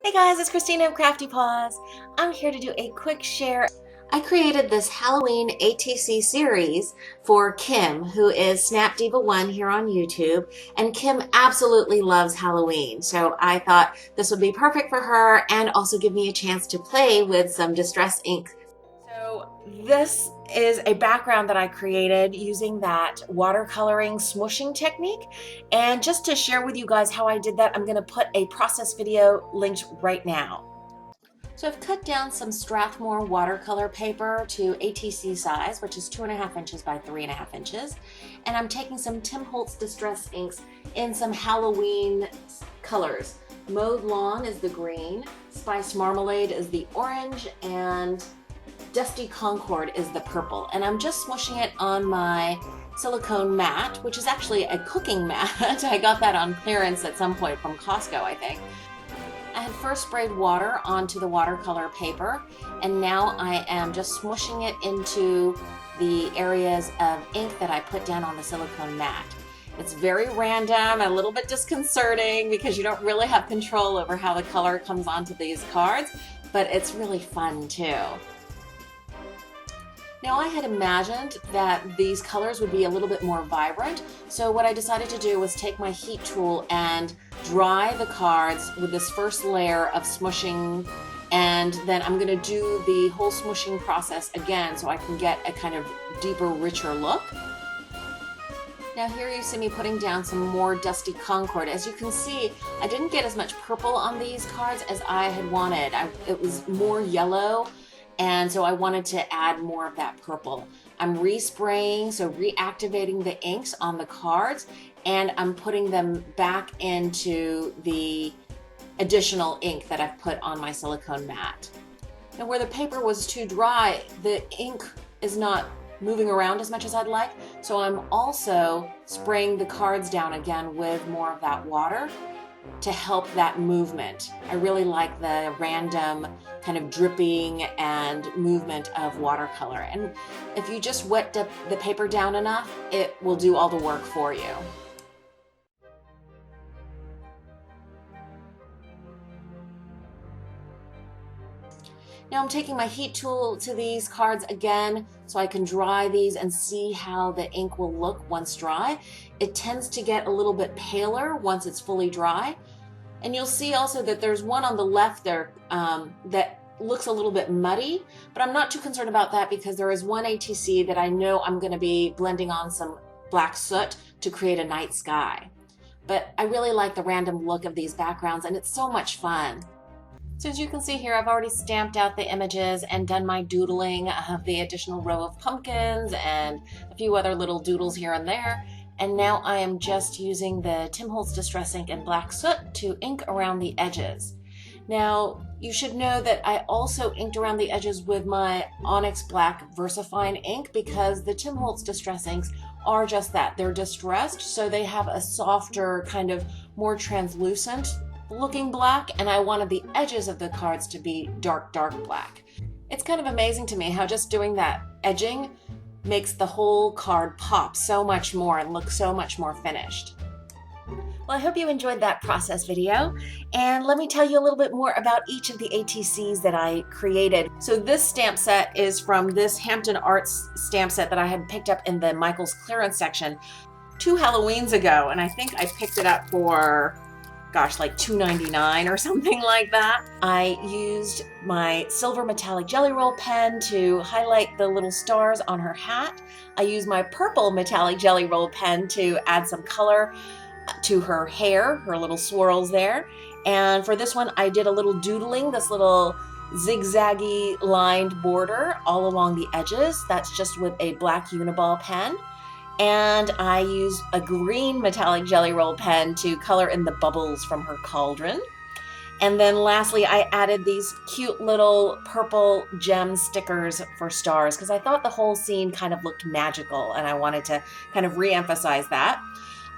Hey guys, it's Christina of CraftyPaws. I'm here to do a quick share. I created this Halloween ATC series for Kim, who is snapdiva1 here on YouTube, and Kim absolutely loves Halloween, so I thought this would be perfect for her and also give me a chance to play with some distress ink. So this is a background that I created using that watercoloring smooshing technique. And just to share with you guys how I did that, I'm going to put a process video linked right now. So I've cut down some Strathmore watercolor paper to ATC size, which is 2.5 inches by 3.5 inches. And I'm taking some Tim Holtz Distress inks in some Halloween colors. Mauve Lawn is the green, Spice Marmalade is the orange, and Dusty Concord is the purple. And I'm just smushing it on my silicone mat, which is actually a cooking mat. I got that on clearance at some point from Costco, I think. I had first sprayed water onto the watercolor paper, and now I am just smushing it into the areas of ink that I put down on the silicone mat. It's very random, a little bit disconcerting because you don't really have control over how the color comes onto these cards, but it's really fun too. Now I had imagined that these colors would be a little bit more vibrant, so what I decided to do was take my heat tool and dry the cards with this first layer of smushing, and then I'm going to do the whole smushing process again so I can get a kind of deeper, richer look. Now here you see me putting down some more Dusty Concord. As you can see, I didn't get as much purple on these cards as I had wanted. It was more yellow, and so I wanted to add more of that purple. I'm respraying, so reactivating the inks on the cards, and I'm putting them back into the additional ink that I've put on my silicone mat. Now where the paper was too dry, the ink is not moving around as much as I'd like, so I'm also spraying the cards down again with more of that water to help that movement. I really like the random kind of dripping and movement of watercolor. And if you just wet the paper down enough, it will do all the work for you. Now I'm taking my heat tool to these cards again so I can dry these and see how the ink will look once dry. It tends to get a little bit paler once it's fully dry. And you'll see also that there's one on the left there that looks a little bit muddy, but I'm not too concerned about that because there is one ATC that I know I'm going to be blending on some black soot to create a night sky. But I really like the random look of these backgrounds, and it's so much fun. So as you can see here, I've already stamped out the images and done my doodling of the additional row of pumpkins and a few other little doodles here and there. And now I am just using the Tim Holtz Distress ink and black soot to ink around the edges. Now, you should know that I also inked around the edges with my Onyx Black VersaFine ink because the Tim Holtz Distress inks are just that. They're distressed, so they have a softer, kind of more translucent looking black, and I wanted the edges of the cards to be dark, dark black. It's kind of amazing to me how just doing that edging makes the whole card pop so much more and look so much more finished. Well, I hope you enjoyed that process video, and let me tell you a little bit more about each of the ATCs that I created. So this stamp set is from this Hampton Arts stamp set that I had picked up in the Michael's clearance section 2 Halloweens ago, and I think I picked it up for, gosh, like $2.99 or something like that. I used my silver metallic jelly roll pen to highlight the little stars on her hat. I used my purple metallic jelly roll pen to add some color to her hair, her little swirls there. And for this one, I did a little doodling, this little zigzaggy lined border all along the edges. That's just with a black Uniball pen. And I used a green metallic jelly roll pen to color in the bubbles from her cauldron. And then lastly, I added these cute little purple gem stickers for stars because I thought the whole scene kind of looked magical and I wanted to kind of re-emphasize that.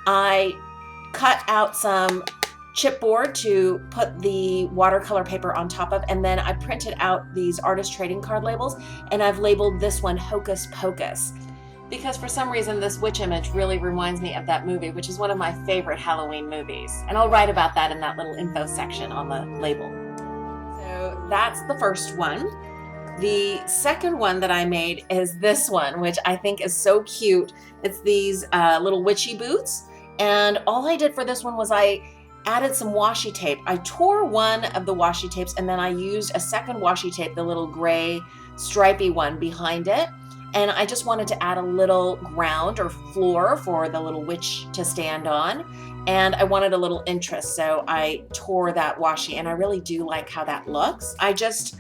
I cut out some chipboard to put the watercolor paper on top of, and then I printed out these artist trading card labels, and I've labeled this one Hocus Pocus, because for some reason this witch image really reminds me of that movie, which is one of my favorite Halloween movies. And I'll write about that in that little info section on the label. So that's the first one. The second one that I made is this one, which I think is so cute. It's these little witchy boots. And all I did for this one was I added some washi tape. I tore one of the washi tapes and then I used a second washi tape, the little gray stripy one behind it. And I just wanted to add a little ground or floor for the little witch to stand on. And I wanted a little interest, so I tore that washi, and I really do like how that looks. I just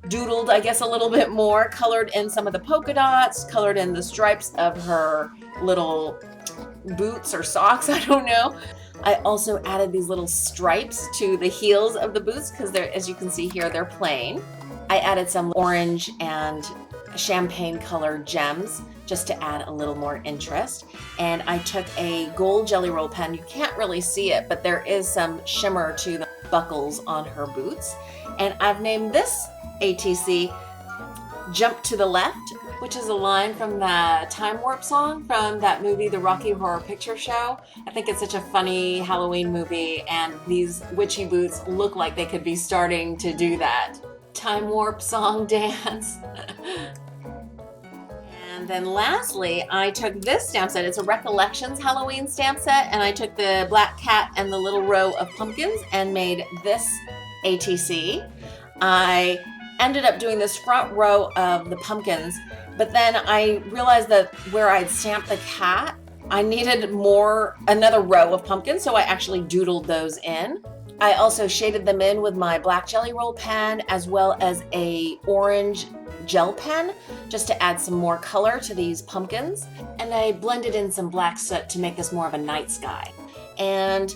doodled, I guess, a little bit more, colored in some of the polka dots, colored in the stripes of her little boots or socks, I don't know. I also added these little stripes to the heels of the boots because they're, as you can see here, they're plain. I added some orange and champagne colored gems just to add a little more interest. And I took a gold jelly roll pen. You can't really see it, but there is some shimmer to the buckles on her boots. And I've named this ATC Jump to the Left, which is a line from the Time Warp song from that movie, The Rocky Horror Picture Show. I think it's such a funny Halloween movie, and these witchy boots look like they could be starting to do that Time Warp song dance. And then lastly, I took this stamp set. It's a Recollections Halloween stamp set, and I took the black cat and the little row of pumpkins and made this ATC. I ended up doing this front row of the pumpkins, but then I realized that where I'd stamped the cat, I needed another row of pumpkins, so I actually doodled those in. I also shaded them in with my black jelly roll pen as well as a orange gel pen just to add some more color to these pumpkins. And I blended in some black soot to make this more of a night sky. And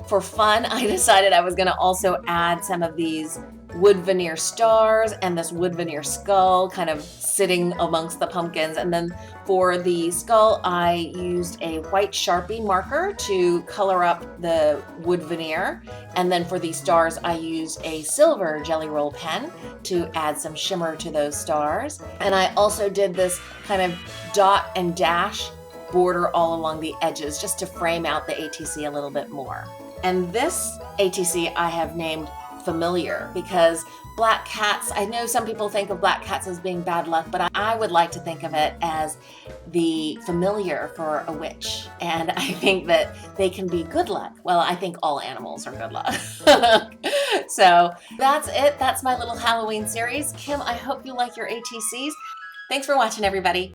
for fun, I decided I was going to also add some of these wood veneer stars and this wood veneer skull kind of sitting amongst the pumpkins. And then for the skull, I used a white Sharpie marker to color up the wood veneer. And then for the stars, I used a silver jelly roll pen to add some shimmer to those stars. And I also did this kind of dot and dash border all along the edges just to frame out the ATC a little bit more. And this ATC I have named Familiar because black cats, I know some people think of black cats as being bad luck, but I would like to think of it as the familiar for a witch. And I think that they can be good luck. Well, I think all animals are good luck. So that's it. That's my little Halloween series. Kim, I hope you like your ATCs. Thanks for watching, everybody.